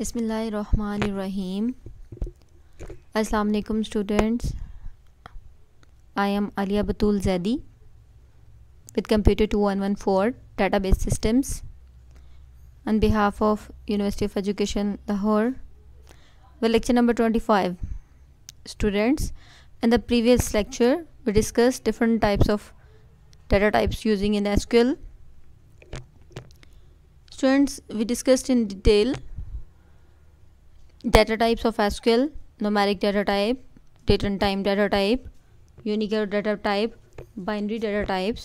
बिस्मिल्लाहिर्रहमानिर्रहीम। अस्सलाम वालेकुम students, I am Alia Batool Zaidi with computer 2114 database systems on behalf of University of Education Lahore. Well, lecture number 25. Students, in the previous lecture we discussed different types of data types using in SQL. Students, we discussed in detail data types of SQL: numeric data type, date and time data type, Unicode data type, binary data types,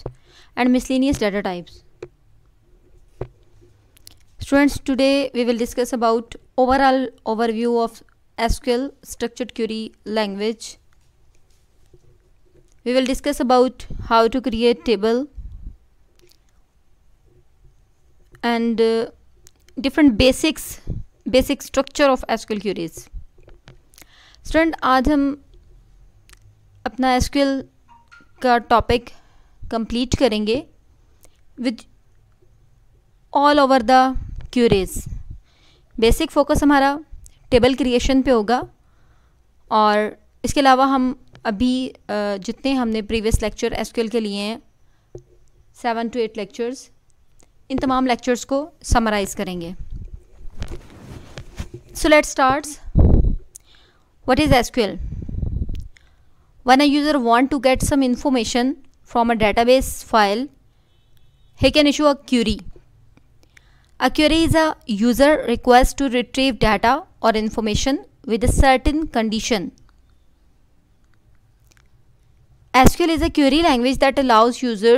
and miscellaneous data types. Students, today we will discuss about overall overview of SQL structured query language. We will discuss about how to create table and different basic structure of SQL queries. Student, आज हम अपना SQL का topic complete करेंगे with all over the queries. Basic focus हमारा table creation पे होगा और इसके अलावा हम अभी जितने हमने प्रीवियस लेक्चर SQL के लिए हैं 7 to 8 लेक्चर्स, इन तमाम लेक्चर्स को समराइज़ करेंगे. So let's start. What is SQL? When a user want to get some information from a database file, he can issue a query. A query is a user request to retrieve data or information with a certain condition. SQL is a query language that allows user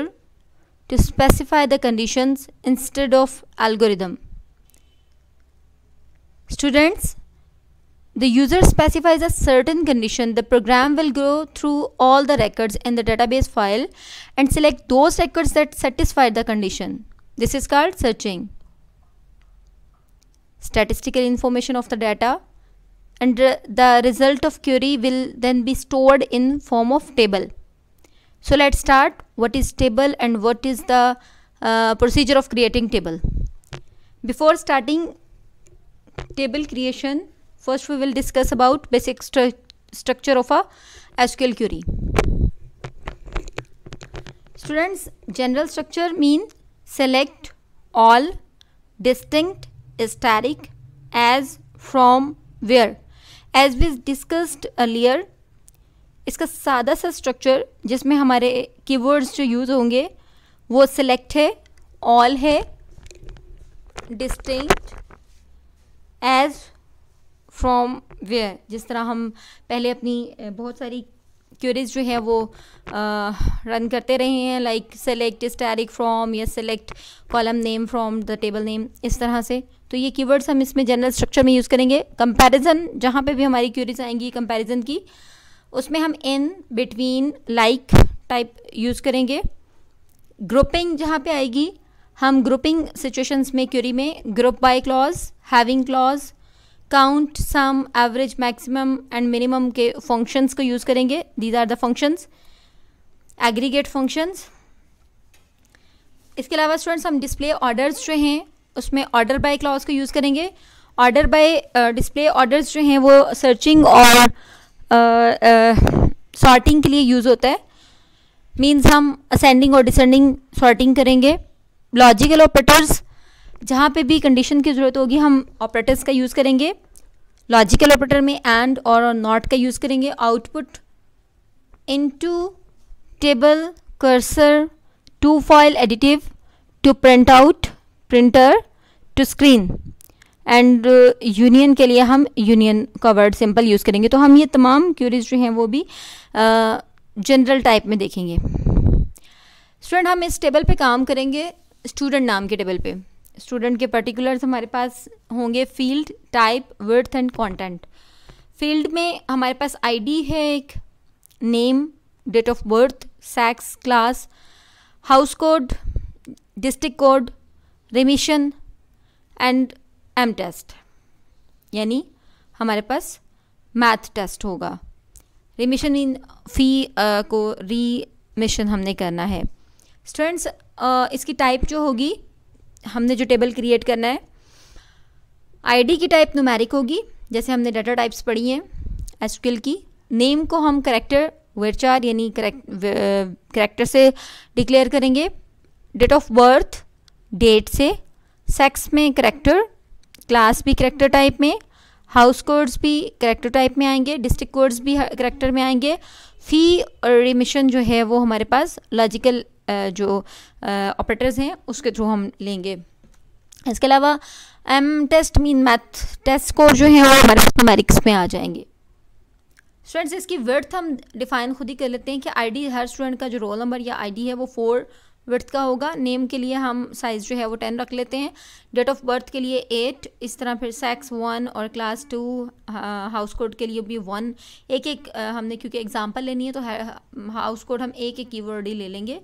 to specify the conditions instead of algorithm. Students, the user specifies a certain condition. The program will go through all the records in the database file and select those records that satisfy the condition. This is called searching. Statistical information of the data and the result of query will then be stored in form of table. So let's start. What is table and what is the procedure of creating table? Before starting table creation, first we will discuss about basic structure of a SQL query. Students, general structure mean select, all, distinct, static, as, from, where. As we discussed earlier, इसका सादा सा structure जिसमें हमारे keywords जो use होंगे वो select है, all है, distinct, as, फ्रॉम वेयर. जिस तरह हम पहले अपनी बहुत सारी क्यूरीज जो है वो रन करते रहे हैं, लाइक सेलेक्ट स्टैटिक फ्रॉम या select column name from the table name, इस तरह से. तो ये कीवर्ड्स हम इसमें जनरल स्ट्रक्चर में यूज़ करेंगे. कंपैरिजन, जहाँ पे भी हमारी क्यूरीज आएंगी कंपैरिजन की, उसमें हम in, between, like type use करेंगे. ग्रुपिंग जहाँ पे आएगी, हम ग्रुपिंग सिचुएशंस में क्यूरी में group by clause, having clause, count, sum, average, maximum and minimum के फंक्शंस को यूज़ करेंगे. These are the functions. Aggregate functions. इसके अलावा स्टूडेंट्स हम डिस्प्ले ऑर्डर्स जो हैं उसमें ऑर्डर बाय क्लॉज को यूज़ करेंगे. ऑर्डर बाय डिस्प्ले ऑर्डर्स जो हैं वो सर्चिंग और सॉर्टिंग के लिए यूज़ होता है. मीन्स हम असेंडिंग और डिसेंडिंग सॉर्टिंग करेंगे. लॉजिकल ऑपरेटर्स, जहाँ पे भी कंडीशन की ज़रूरत होगी हम ऑपरेटर्स का यूज़ करेंगे. लॉजिकल ऑपरेटर में एंड और नॉट का यूज़ करेंगे. Output into, table, cursor, to file additive, to print out, printer, to screen and union के लिए हम यूनियन का वर्ड सिंपल यूज़ करेंगे. तो हम ये तमाम क्यूरीज जो हैं वो भी जनरल टाइप में देखेंगे. स्टूडेंट, हम इस टेबल पे काम करेंगे स्टूडेंट नाम के टेबल पे. स्टूडेंट के पर्टिकुलर्स हमारे पास होंगे field, type, width and content. Field में हमारे पास आईडी है, एक name, date of birth, sex, class, house code, district code, remission and M test, यानी हमारे पास मैथ टेस्ट होगा. रिमिशन मीन फ़ी को रीमिशन हमने करना है. स्टूडेंट्स, इसकी टाइप जो होगी, हमने जो टेबल क्रिएट करना है, आईडी की टाइप न्यूमेरिक होगी, जैसे हमने डाटा टाइप्स पढ़ी हैं एसक्यूएल की। नेम को हम करैक्टर वर्चार यानी करैक्टर से डिक्लेयर करेंगे। डेट ऑफ बर्थ डेट से, सेक्स में करैक्टर, क्लास भी करैक्टर टाइप में, हाउस कोड्स भी करैक्टर टाइप में आएंगे, डिस्ट्रिक्ट कोड्स भी करैक्टर में आएंगे। फ़ी और रिमिशन जो है वो हमारे पास लॉजिकल जो ऑपरेटर्स हैं उसके थ्रू हम लेंगे। इसके अलावा M test mean math test code जो है वो हमारे पास न्यूमेरिक्स में आ जाएंगे। स्टूडेंट्स इसकी विड्थ हम डिफाइन खुद ही कर लेते हैं कि आईडी, हर स्टूडेंट का जो रोल नंबर या आईडी है वो 4 विड्थ का होगा। नेम के लिए हम साइज़ जो है वो 10 रख लेते हैं। डेट ऑफ बर्थ के लिए 8, इस तरह फिर सेक्स 1 और क्लास 2, हाउस कोड के लिए भी 1। एक एक हमने क्योंकि एग्जांपल लेनी है तो हाउस कोड हम एक एक कीवर्ड ही ले लेंगे।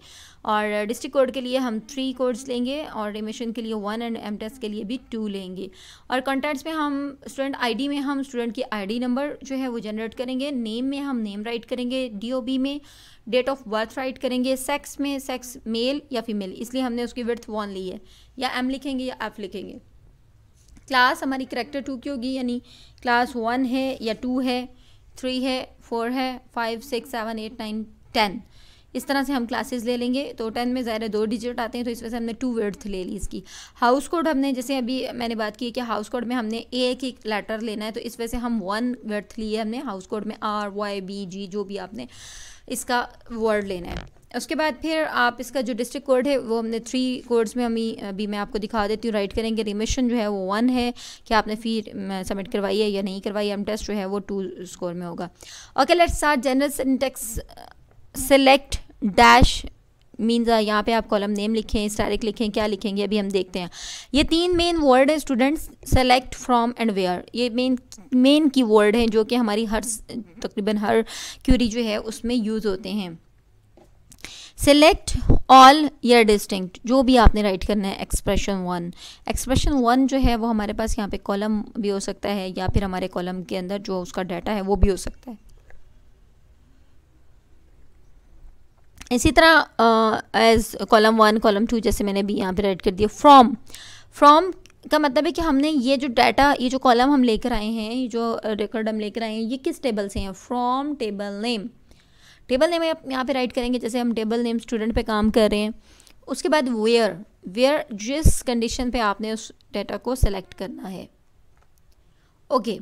और डिस्ट्रिक्ट कोड के लिए हम 3 कोड्स लेंगे और रिमिशन के लिए 1 एंड एम टेस्ट के लिए भी 2 लेंगे। और कॉन्टैक्ट्स में हम स्टूडेंट आईडी में हम स्टूडेंट की आईडी नंबर जो है वो जनरेट करेंगे। नेम में हम नेम राइट करेंगे, डीओबी में डेट ऑफ बर्थ राइट करेंगे, सेक्स में सेक्स मेल या फीमेल, इसलिए हमने उसकी विड्थ 1 ली है, या एम लिखेंगे या एफ लिखेंगे। क्लास हमारी करैक्टर 2 की होगी, यानी क्लास 1 है या 2 है, 3 है, 4 है, 5, 6, 7, 8, 9, 10, इस तरह से हम क्लासेस ले लेंगे। तो 10 में ज़्यादा 2 डिजिट आते हैं तो इस वजह से हमने 2 विड्थ ले ली इसकी। हाउस कोड हमने जैसे अभी मैंने बात की कि हाउस कोड में हमने एक एक लेटर लेना है, तो इस वजह से हम 1 विड्थ लिए हमने हाउस कोड में, R, Y, B, G जो भी आपने इसका वर्ड लेना है। उसके बाद फिर आप इसका जो डिस्ट्रिक्ट कोड है वो हमने 3 कोड्स में अभी मैं आपको दिखा देती हूँ, राइट करेंगे। रिमिशन जो है वो 1 है कि आपने फ़ी सबमिट करवाई है या नहीं करवाई। एम टेस्ट जो है वो 2 स्कोर में होगा। Okay, let's start general syntax. Select dash means यहाँ पे आप कॉलम नेम लिखें, स्टैटिक लिखें, क्या लिखेंगे अभी हम देखते हैं। ये 3 मेन वर्ड है students, select, from and where. ये मेन की वर्ड हैं जो कि हमारी तकरीबन हर क्यूरी जो है उसमें यूज़ होते हैं। सेलेक्ट, ऑल या डिस्टिंक्ट, जो भी आपने राइट करना है। एक्सप्रेशन 1, एक्सप्रेशन 1 जो है वो हमारे पास यहाँ पे कॉलम भी हो सकता है या फिर हमारे कॉलम के अंदर जो उसका डाटा है वो भी हो सकता है। इसी तरह एज कॉलम 1, कॉलम 2 जैसे मैंने भी यहाँ पे राइट कर दिया। फ्रॉम का मतलब है कि हमने ये जो डाटा, ये जो कॉलम हम लेकर आए हैं, ये जो रिकॉर्ड हम लेकर आए हैं, ये किस टेबल से हैं। From table name. Table name यहाँ पे राइट करेंगे जैसे हम टेबल नेम स्टूडेंट पे काम कर रहे हैं। उसके बाद वेयर जिस कंडीशन पे आपने उस डाटा को सेलेक्ट करना है। Okay,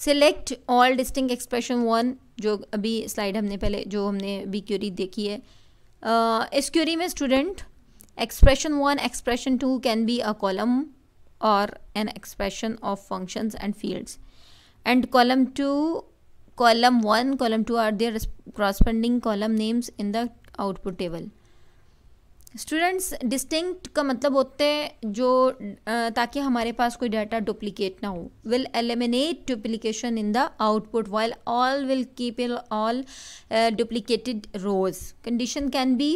select all distinct expression 1 जो अभी स्लाइड हमने पहले जो हमने अभी क्यूरी देखी है। इस क्यूरी में student expression 1, expression 2 can be a column और an expression of functions and fields, and column 1, column 2 are their corresponding column names in the output table. Students distinct का मतलब होते हैं जो ताकि हमारे पास कोई डाटा डुप्लीकेट ना हो। Will eliminate duplication in the output while all will keep in all duplicated rows. Condition can be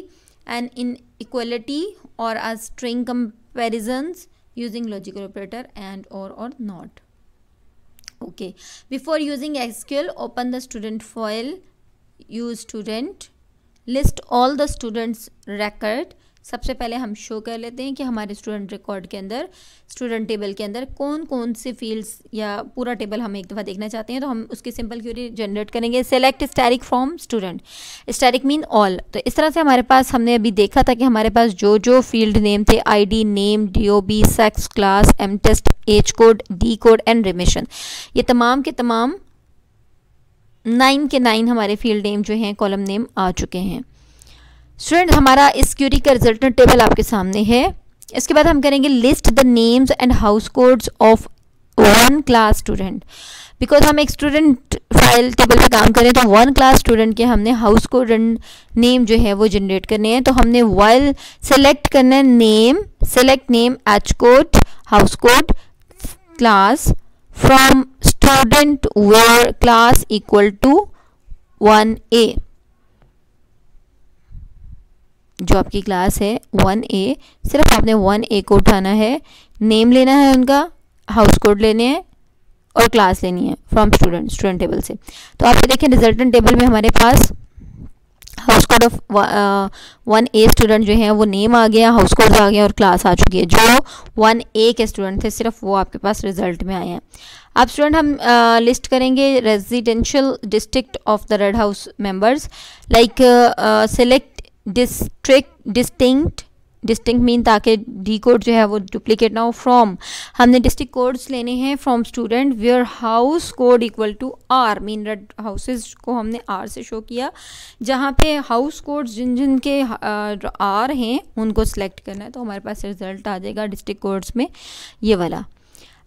an inequality or a string comparisons using logical operator and or not. Okay, before using SQL, open the student file, use student, list all the students record। सबसे पहले हम show कर लेते हैं कि हमारे student record के अंदर, स्टूडेंट टेबल के अंदर कौन कौन से फील्ड्स या पूरा टेबल हम एक दफ़ा देखना चाहते हैं, तो हम उसकी सिंपल क्वेरी जनरेट करेंगे। Select static from student, static mean all. तो इस तरह से हमारे पास, हमने अभी देखा था कि हमारे पास जो जो फील्ड नेम थे, ID, name, DOB, sex, class, M test, H code, D code and remission, ये तमाम के तमाम 9 के 9 हमारे फील्ड नेम जो हैं कॉलम नेम आ चुके हैं। स्टूडेंट हमारा इस क्यूरी का रिजल्टेंट टेबल आपके सामने है। इसके बाद हम करेंगे list the names and house codes of 1 class student. Because हम एक स्टूडेंट फाइल टेबल पे काम करें तो 1 क्लास स्टूडेंट के हमने हाउस कोड एंड नेम जो है वो जनरेट करने हैं। तो हमने वाइल सेलेक्ट करना है name, select name, H code, house code, class, from student where class equal to 1A। जो आपकी क्लास है 1A, सिर्फ आपने 1A को उठाना है, नेम लेना है उनका, हाउस कोड लेने हैं और क्लास लेनी है फ्रॉम स्टूडेंट टेबल से। तो आप देखें रिजल्टेंट टेबल में हमारे पास house code of 1A student जो है वो नेम आ गया, हाउस कोड आ गया और क्लास आ चुकी है। जो 1A के स्टूडेंट थे सिर्फ वो आपके पास रिजल्ट में आए हैं। अब स्टूडेंट हम लिस्ट करेंगे residential district of the red house members, like select distinct mean ताकि डी कोड जो है वो डुप्लीकेट ना हो। फ्रॉम हमने डिस्ट्रिक्ट कोड्स लेने हैं from student where house code equal to R, mean red houses को हमने आर से शो किया। जहाँ पे हाउस कोड्स जिन के आर हैं उनको सिलेक्ट करना है, तो हमारे पास रिजल्ट आ जाएगा डिस्ट्रिक्ट कोड्स में ये वाला।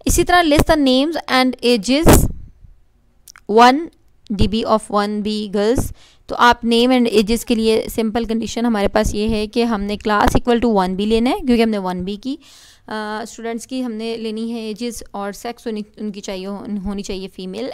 इसी तरह list the names and ages 1 DB of 1B girls. तो आप नेम एंड एजेस के लिए सिंपल कंडीशन हमारे पास ये है कि हमने क्लास इक्वल टू 1B लेना है, क्योंकि हमने 1B की स्टूडेंट्स की हमने लेनी है एजेस, और सेक्स उनकी चाहिए होनी चाहिए फीमेल,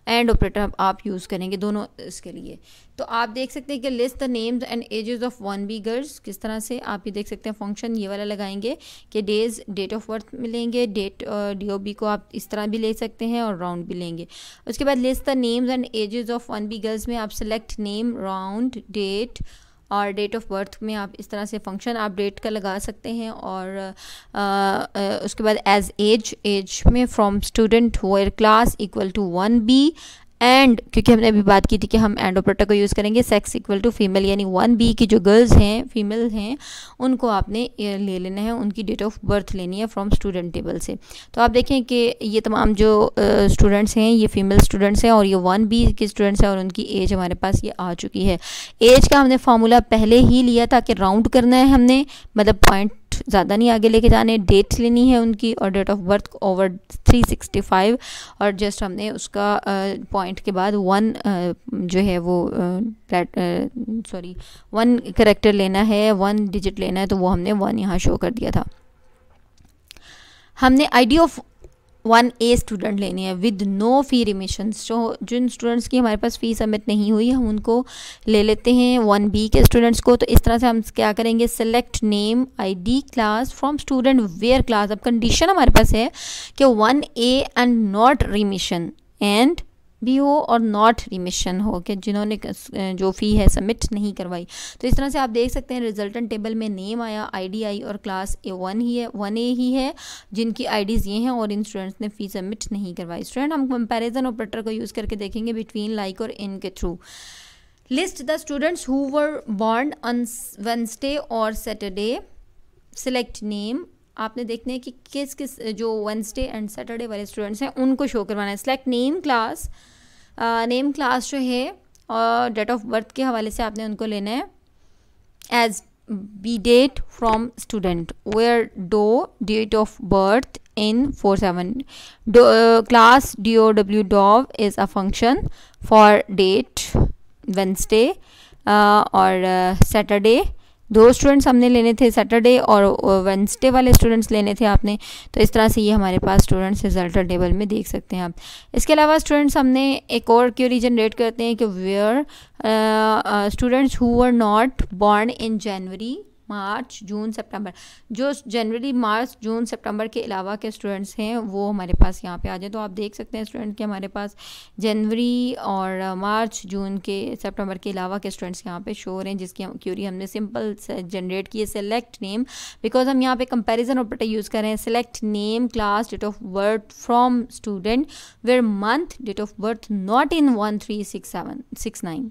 एंड ऑपरेटर आप यूज़ करेंगे दोनों इसके लिए। तो आप देख सकते हैं कि list the names and ages of 1B girls किस तरह से आप ये देख सकते हैं। फंक्शन ये वाला लगाएंगे कि डेज डेट ऑफ बर्थ मिलेंगे, डेट DOB को आप इस तरह भी ले सकते हैं और राउंड भी लेंगे। उसके बाद list the names and ages of 1B girls में आप सेलेक्ट नेम, राउंड, डेट और डेट ऑफ बर्थ में आप इस तरह से फंक्शन आप डेट का लगा सकते हैं। और उसके बाद एज एज में from student where class equal to 1B and, क्योंकि हमने अभी बात की थी कि हम एंड ऑपरेटर को यूज़ करेंगे, सेक्स इक्वल टू फीमेल, यानी 1B की जो गर्ल्स हैं फीमेल हैं उनको आपने ले लेना है, उनकी डेट ऑफ बर्थ लेनी है फ्रॉम स्टूडेंट टेबल से। तो आप देखें कि ये तमाम जो स्टूडेंट्स हैं ये फीमेल स्टूडेंट्स हैं और ये 1B के स्टूडेंट्स हैं और उनकी एज हमारे पास ये आ चुकी है। एज का हमने फार्मूला पहले ही लिया था कि राउंड करना है हमने, मतलब पॉइंट ज़्यादा नहीं आगे लेके जाने, डेट लेनी है उनकी और डेट ऑफ बर्थ ओवर 365 और जस्ट हमने उसका पॉइंट के बाद 1 जो है वो 1 करेक्टर लेना है, 1 डिजिट लेना है, तो वो हमने 1 यहाँ शो कर दिया था। हमने ID ऑफ 1A स्टूडेंट लेनी है विद नो फी रिमिशंस। जो जिन स्टूडेंट्स की हमारे पास फ़ी सबमिट नहीं हुई हम उनको ले लेते हैं 1B के स्टूडेंट्स को। तो इस तरह से हम क्या करेंगे, select name ID class from student where class. अब कंडीशन हमारे पास है कि 1A and not remission and भी हो और नॉट रिमिशन हो, कि जिन्होंने जो फ़ी है सबमिट नहीं करवाई। तो इस तरह से आप देख सकते हैं रिजल्टेंट टेबल में नेम आया, ID आई और क्लास A1A ही है जिनकी IDs ये हैं और इन स्टूडेंट्स ने फ़ी सबमिट नहीं करवाई। स्टूडेंट हम कंपैरिजन ऑपरेटर को यूज़ करके देखेंगे बिटवीन, लाइक और इन के through. List the students who were born on Wednesday और सैटरडे, सिलेक्ट नेम। आपने देखना है कि किस किस जो वेडनेसडे एंड सैटरडे वाले स्टूडेंट्स हैं उनको शो करवाना है। Select name class, name class जो है और डेट ऑफ बर्थ के हवाले से आपने उनको लेना है age b date from student where do date of birth in 47 class DOW DOV is a function for date Wednesday और Saturday। 2 स्टूडेंट्स हमने लेने थे सैटरडे और वेडनेसडे वाले स्टूडेंट्स लेने थे आपने। तो इस तरह से ये हमारे पास स्टूडेंट्स रिजल्ट टेबल में देख सकते हैं आप। इसके अलावा स्टूडेंट्स हमने एक और क्वेरी जनरेट करते हैं कि where students who were not born in January, March, June, September. जो जनवरी, मार्च, जून, सितंबर के अलावा के स्टूडेंट्स हैं वो हमारे पास यहाँ पे आ जाए। तो आप देख सकते हैं स्टूडेंट के हमारे पास जनवरी और मार्च, जून के, सितंबर के अलावा के स्टूडेंट्स यहाँ पे शो हो रहे हैं, जिसकी क्यूरी हमने सिंपल जनरेट की है। सेलेक्ट नेम, बिकॉज हम यहाँ पे कंपैरिजन ऑपरेटर यूज़ कर रहे हैं। Select name class date of birth from student where month date of birth not in 136769।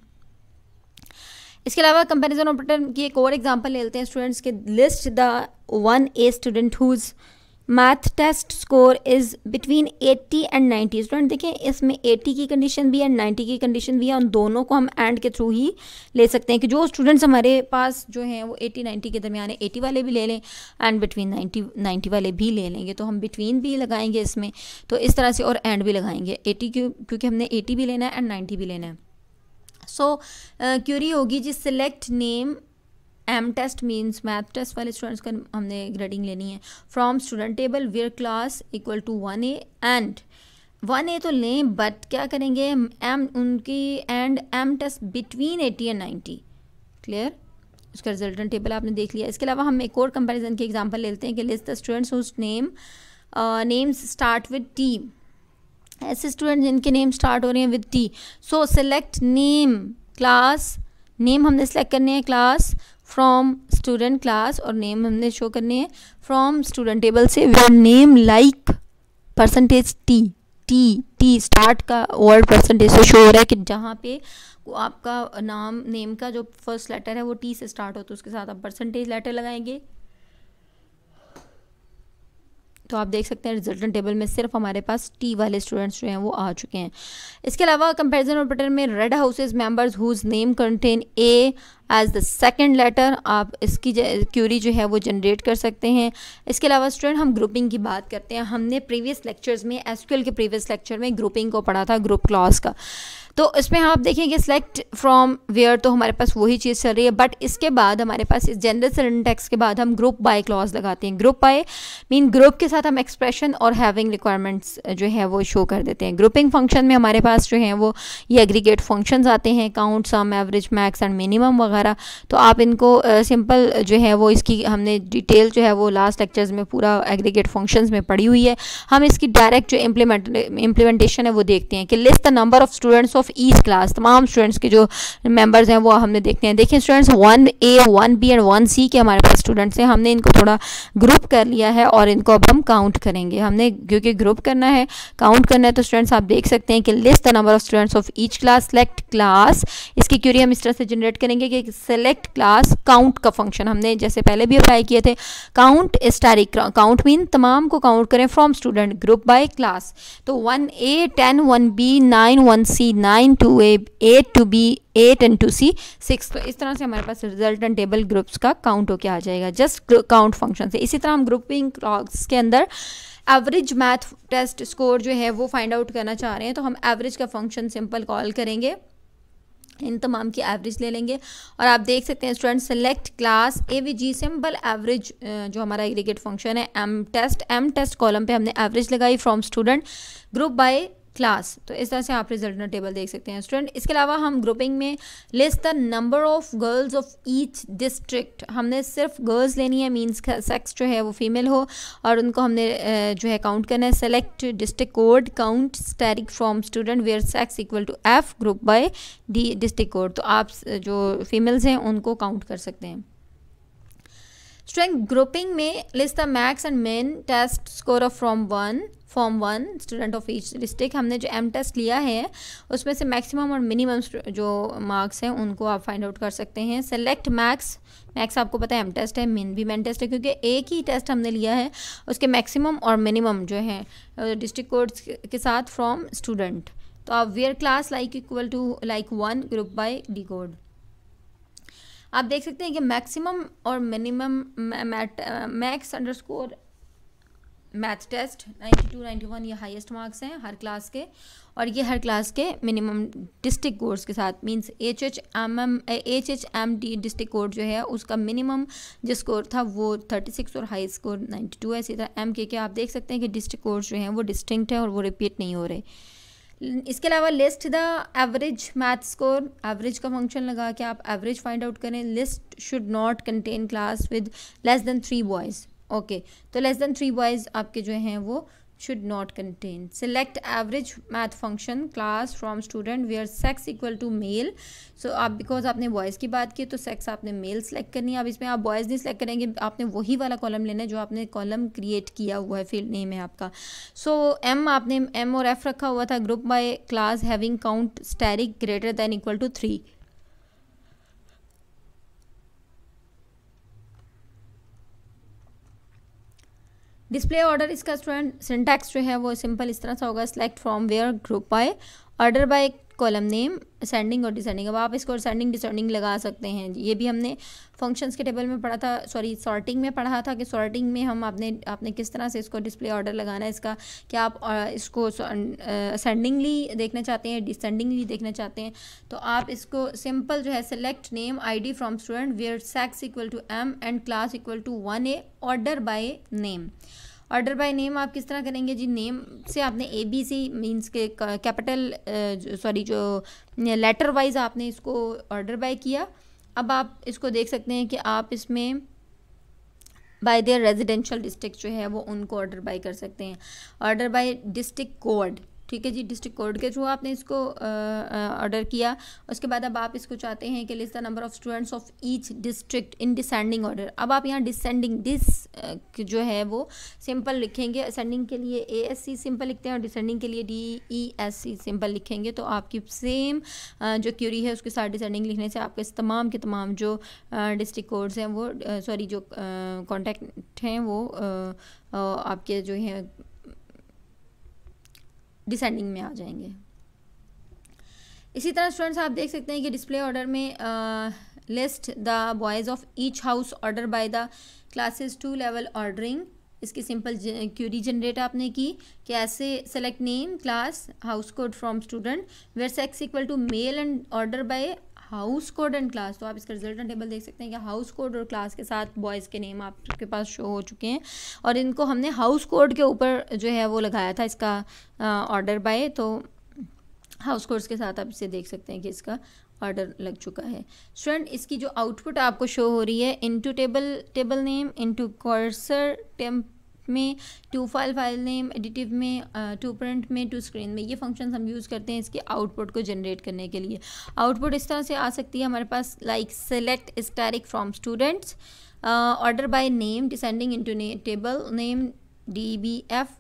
इसके अलावा कंपैरिजन ऑपरेटर की एक और एग्जांपल ले लेते हैं स्टूडेंट्स के। List the 1A student whose math test score is between 80 and 90। Student देखिए इसमें 80 की कंडीशन भी है, 90 की कंडीशन भी है। उन दोनों को हम एंड के थ्रू ही ले सकते हैं कि जो स्टूडेंट्स हमारे पास जो हैं वो 80-90 के दरमियान है, 80 वाले भी ले लें एंड बिटवीन 90 वाले भी ले लेंगे। तो हम बिटवीन भी लगाएंगे इसमें, तो इस तरह से, और एंड भी लगाएंगे 80 क्योंकि हमने 80 भी लेना है एंड 90 भी लेना है। सो क्यूरी होगी जी, select name M test means math test वाले स्टूडेंट्स का हमने ग्रेडिंग लेनी है from student table where class equal to 1A and 1A तो लें, बट क्या करेंगे एम उनकी and M test between 80 and 90। Clear, उसका रिजल्टेंट टेबल आपने देख लिया। इसके अलावा हम एक और कंपैरिजन की एग्जांपल लेते हैं कि list the students whose names start with T। ऐसे स्टूडेंट जिनके नेम स्टार्ट हो रहे हैं with T। So select name class name हमने सेलेक्ट करने हैं क्लास फ्रॉम स्टूडेंट क्लास, और नेम हमने शो करने हैं फ्रॉम स्टूडेंट टेबल से where name like percentage T start का वर्ड परसेंटेज से शो हो रहा है कि जहाँ पे आपका नाम नेम का जो फर्स्ट लेटर है वो टी से स्टार्ट हो, तो उसके साथ आप परसेंटेज लेटर लगाएंगे। तो आप देख सकते हैं रिजल्टेंट टेबल में सिर्फ हमारे पास टी वाले स्टूडेंट्स जो हैं वो आ चुके हैं। इसके अलावा कंपैरिजन ऑपरेटर में red houses members whose name contain a as the second letter, आप इसकी क्यूरी जो है वो जनरेट कर सकते हैं। इसके अलावा स्टूडेंट हम ग्रुपिंग की बात करते हैं। हमने प्रीवियस लेक्चर्स में एसक्यूएल के प्रीवियस लेक्चर में ग्रुपिंग को पढ़ा था, ग्रुप क्लॉज का। तो इसमें आप देखेंगे सेलेक्ट फ्रॉम वेयर, तो हमारे पास वही चीज़ चल रही है, बट इसके बाद हमारे पास इस जनरल सिंटैक्स के बाद हम ग्रुप बाय क्लॉज लगाते हैं। ग्रुप बाय मीन ग्रुप के साथ हम एक्सप्रेशन और हैविंग रिक्वायरमेंट्स जो है वो शो कर देते हैं। ग्रुपिंग फंक्शन में हमारे पास जो है वो ये एग्रीगेट फंक्शंस आते हैं, count, sum, average, max and minimum वगैरह। तो आप इनको सिंपल जो है वो इसकी हमने डिटेल जो है वो लास्ट लेक्चर्स में पूरा एग्रीगेट फंक्शंस में पढ़ी हुई है। हम इसकी डायरेक्ट जो इम्प्लीमेंटेशन है वो देखते हैं कि list the number of students of each class, तमाम स्टूडेंट्स के जो मेंबर्स हैं वो हमने देखते हैं। देखिए students 1A 1B and 1C के हमारे पास स्टूडेंट्स हैं, हमने इनको थोड़ा ग्रुप कर लिया है और इनको अब हम काउंट करेंगे। हमने क्योंकि ग्रुप करना है, काउंट करना है, तो स्टूडेंट्स आप देख सकते हैं कि list the number of students of each class, select class. इसकी क्यूरी हम इस तरह से जनरेट करेंगे कि सेलेक्ट क्लास काउंट का फंक्शन हमने जैसे पहले भी अप्लाई किए थे। काउंट स्टैटिक काउंट मीन तमाम को काउंट करें from student, group by class. तो 1A 10 1B 9 1C 9 2A 8 2B 8 and 2C 6। तो इस तरह से हमारे पास रिजल्टेंट टेबल ग्रुप्स का काउंट होके आ जाएगा जस्ट काउंट फंक्शन से। इसी तरह हम ग्रुपिंग क्लॉज के अंदर एवरेज मैथ टेस्ट स्कोर जो है वो फाइंड आउट करना चाह रहे हैं, तो हम एवरेज का फंक्शन सिंपल कॉल करेंगे, इन तमाम की एवरेज ले लेंगे। और आप देख सकते हैं student select class AVG simple average जो हमारा एग्रीगेट फंक्शन है एम टेस्ट कॉलम पे हमने एवरेज लगाई from student group by class. तो इस तरह से आप रिजल्टेंट टेबल देख सकते हैं स्टूडेंट। इसके अलावा हम ग्रुपिंग में list the number of girls of each district, हमने सिर्फ गर्ल्स लेनी है, मींस सेक्स जो है वो फीमेल हो, और उनको हमने जो है काउंट करना है। Select district code count static from student where sex equal to F group by D district code. तो आप जो फीमेल्स हैं उनको काउंट कर सकते हैं। स्टूडेंट ग्रुपिंग में list the max and min test score of form 1 student of each district. हमने जो एम टेस्ट लिया है उसमें से मैक्सिमम और मिनिमम जो मार्क्स हैं उनको आप फाइंड आउट कर सकते हैं। सेलेक्ट मैक्स आपको पता है एम टेस्ट है, मिन भी मैन टेस्ट है, क्योंकि एक ही टेस्ट हमने लिया है, उसके मैक्सिमम और मिनिमम जो है डिस्ट्रिक्ट कोड्स के साथ फ्रॉम स्टूडेंट। तो आप where class like equal to like 1 group by D code. आप देख सकते हैं कि मैक्सिमम और minimum max underscore math test 92 91 ये हाईएस्ट मार्क्स हैं हर क्लास के, और ये हर क्लास के मिनिमम डिस्ट्रिक्ट कोड्स के साथ, मींस HHMD डिस्ट्रिक्ट कोड जो है उसका मिनिमम जो स्कोर था वो 36 और हाई स्कोर 92 है। इसी तरह MK के आप देख सकते हैं कि डिस्ट्रिक्ट कोड्स जो हैं वो डिस्टिंक्ट है और वो रिपीट नहीं हो रहे। इसके अलावा list the average math score, average का फंक्शन लगा के आप एवरेज फाइंड आउट करें। List should not contain class with less than 3 boys. Okay, तो लेस देन 3 बॉयज़ आपके जो हैं वो should not contain. Select average math function class from student where sex equal to male. So आप because आपने boys की बात की तो सेक्स आपने मेल सेलेक्ट करनी है। अब इसमें आप बॉयज़ नहीं सेलेक्ट करेंगे, आपने वही वाला कॉलम लेना है जो आपने कॉलम क्रिएट किया हुआ है, फील्ड नेम है आपका। सो आपने M और F रखा हुआ था। Group by class having count static greater than equal to 3। Display order इसका स्टूडेंट सिंटैक्स जो है वो सिंपल इस तरह से होगा, select from where group by order by column name ascending और डिसेंडिंग। अब आप इसको असेंडिंग डिसेंडिंग लगा सकते हैं। ये भी हमने फंक्शंस के टेबल में पढ़ा था, सॉरी सॉर्टिंग में पढ़ा था कि सॉर्टिंग में हम आपने किस तरह से इसको डिस्प्ले ऑर्डर लगाना है इसका, कि आप इसको असेंडिंगली देखना चाहते हैं, डिसेंडिंगली देखना चाहते हैं। तो आप इसको सिंपल जो है select name ID from student where sex equal to M and class equal to 1A order by name. Order by name आप किस तरह करेंगे जी, नेम से आपने ABC मींस के कैपिटल सॉरी जो लेटर वाइज आपने इसको ऑर्डर बाय किया। अब आप इसको देख सकते हैं कि आप इसमें बाय देयर रेजिडेंशियल डिस्ट्रिक्ट जो है वो उनको ऑर्डर बाय कर सकते हैं। ऑर्डर बाय डिस्ट्रिक्ट कोड, ठीक है जी, डिस्ट्रिक्ट कोड के थ्रू आपने इसको ऑर्डर किया। उसके बाद अब आप इसको चाहते हैं कि list the number of students of each district in descending order. अब आप यहाँ डिसेंडिंग जो है वो सिंपल लिखेंगे। असेंडिंग के लिए ASC सिंपल लिखते हैं और डिसेंडिंग के लिए DESC सिंपल लिखेंगे। तो आपकी सेम जो क्यूरी है उसके साथ डिसेंडिंग लिखने से आपके तमाम के तमाम जो डिस्ट्रिक्ट कोड्स हैं वो जो कॉन्टैक्ट हैं वो आपके जो हैं डिसेंडिंग में आ जाएंगे। इसी तरह स्टूडेंट्स आप देख सकते हैं कि डिस्प्ले ऑर्डर में list the boys of each house order by the classes 2 level ordering. इसकी सिंपल क्यूरी जनरेट आपने की कि ऐसे select name class house code from student where sex equal to male and order by house code and class. तो आप इसका resultant table देख सकते हैं कि हाउस कोड और क्लास के साथ बॉयज़ के नेम आपके पास शो हो चुके हैं और इनको हमने हाउस कोड के ऊपर जो है वो लगाया था इसका ऑर्डर बाय। तो हाउस कोड्स के साथ आप इसे देख सकते हैं कि इसका ऑर्डर लग चुका है। स्टूडेंट इसकी जो आउटपुट आपको शो हो रही है into table name, into cursor temp में, टू फाइल नेम, एडिटिव में, टू प्रिंट में, टू स्क्रीन में, ये फंक्शंस हम यूज़ करते हैं इसके आउटपुट को जनरेट करने के लिए। आउटपुट इस तरह से आ सकती है हमारे पास like select static from students, order by name descending into table name DBF।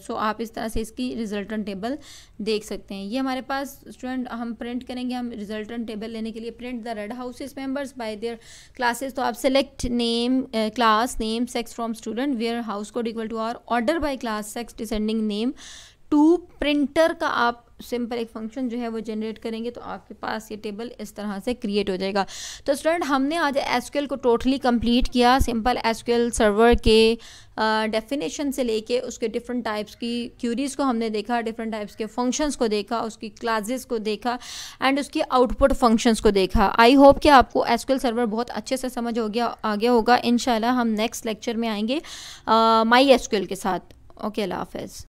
So आप इस तरह से इसकी रिजल्टेंट टेबल देख सकते हैं। ये हमारे पास स्टूडेंट हम प्रिंट करेंगे, हम रिजल्टेंट टेबल लेने के लिए print the red houses members by their classes. तो आप select name class name sex from student where house code equal to R order by class sex descending name to printer का आप simple एक function जो है वो generate करेंगे तो आपके पास ये टेबल इस तरह से क्रिएट हो जाएगा। तो स्टूडेंट हमने आज एसक्यूएल को टोटली कंप्लीट किया। सिंपल एसक्यूएल सर्वर के डेफिनेशन से लेके उसके डिफरेंट टाइप्स की क्यूरीज़ को हमने देखा, डिफरेंट टाइप्स के फंक्शंस को देखा, उसकी क्लासेस को देखा एंड उसकी आउटपुट फंक्शंस को देखा। आई होप कि आपको एसक्यूएल सर्वर बहुत अच्छे से समझ आ गया होगा। इंशाल्लाह हम नेक्स्ट लेक्चर में आएंगे माई एसक्यूएल के साथ। ओके, अल्लाह हाफ़िज़।